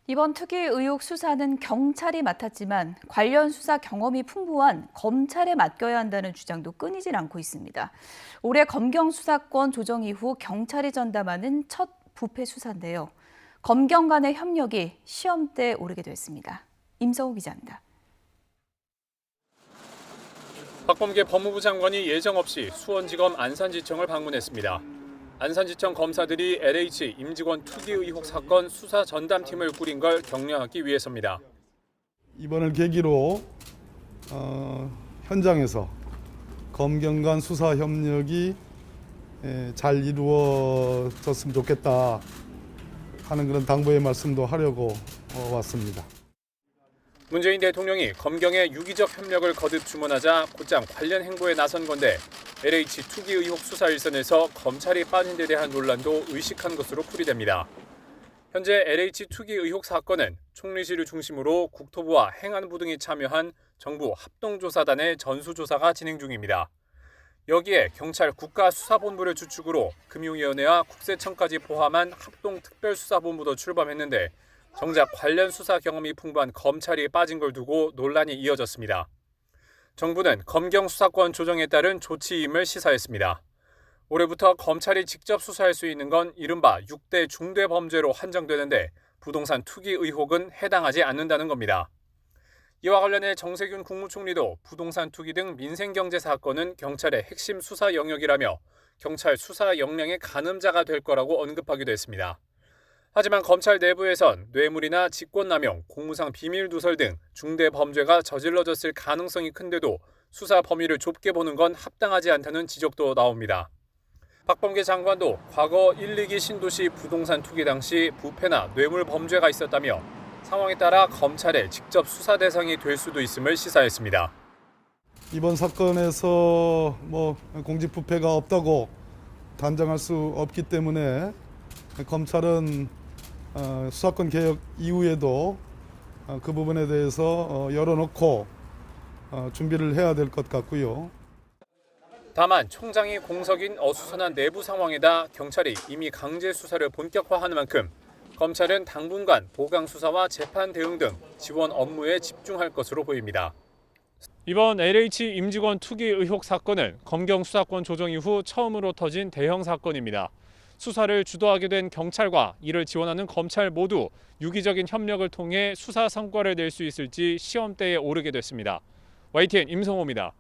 이번 투기 의혹 수사는 경찰이 맡았지만 관련 수사 경험이 풍부한 검찰에 맡겨야 한다는 주장도 끊이질 않고 있습니다. 올해 검경 수사권 조정 이후 경찰이 전담하는 첫 부패 수사인데요. 검경 간의 협력이 시험대에 오르게 됐습니다. 임성우 기자입니다. 박범계 법무부 장관이 예정 없이 수원지검 안산지청을 방문했습니다. 안산지청 검사들이 LH 임직원 투기 의혹 사건 수사 전담팀을 꾸린 걸 격려하기 위해서입니다. 이번을 계기로 현장에서 검경 간 수사 협력이 잘 이루어졌으면 좋겠다 하는 그런 당부의 말씀도 하려고 왔습니다. 문재인 대통령이 검경의 유기적 협력을 거듭 주문하자 곧장 관련 행보에 나선 건데 LH 투기 의혹 수사 일선에서 검찰이 빠진 데 대한 논란도 의식한 것으로 풀이됩니다. 현재 LH 투기 의혹 사건은 총리실을 중심으로 국토부와 행안부 등이 참여한 정부 합동조사단의 전수조사가 진행 중입니다. 여기에 경찰 국가수사본부를 주축으로 금융위원회와 국세청까지 포함한 합동특별수사본부도 출범했는데 정작 관련 수사 경험이 풍부한 검찰이 빠진 걸 두고 논란이 이어졌습니다. 정부는 검경 수사권 조정에 따른 조치임을 시사했습니다. 올해부터 검찰이 직접 수사할 수 있는 건 이른바 6대 중대범죄로 한정되는데 부동산 투기 의혹은 해당하지 않는다는 겁니다. 이와 관련해 정세균 국무총리도 부동산 투기 등 민생경제 사건은 경찰의 핵심 수사 영역이라며 경찰 수사 역량의 가늠자가 될 거라고 언급하기도 했습니다. 하지만 검찰 내부에선 뇌물이나 직권남용, 공무상 비밀누설 등 중대 범죄가 저질러졌을 가능성이 큰데도 수사 범위를 좁게 보는 건 합당하지 않다는 지적도 나옵니다. 박범계 장관도 과거 1, 2기 신도시 부동산 투기 당시 부패나 뇌물 범죄가 있었다며 상황에 따라 검찰의 직접 수사 대상이 될 수도 있음을 시사했습니다. 이번 사건에서 공직부패가 없다고 단정할 수 없기 때문에 검찰은 수사권 개혁 이후에도 그 부분에 대해서 열어놓고 준비를 해야 될 것 같고요. 다만 총장이 공석인 어수선한 내부 상황에다 경찰이 이미 강제 수사를 본격화하는 만큼 검찰은 당분간 보강 수사와 재판 대응 등 지원 업무에 집중할 것으로 보입니다. 이번 LH 임직원 투기 의혹 사건은 검경 수사권 조정 이후 처음으로 터진 대형 사건입니다. 수사를 주도하게 된 경찰과 이를 지원하는 검찰 모두 유기적인 협력을 통해 수사 성과를 낼 수 있을지 시험대에 오르게 됐습니다. YTN 임성호입니다.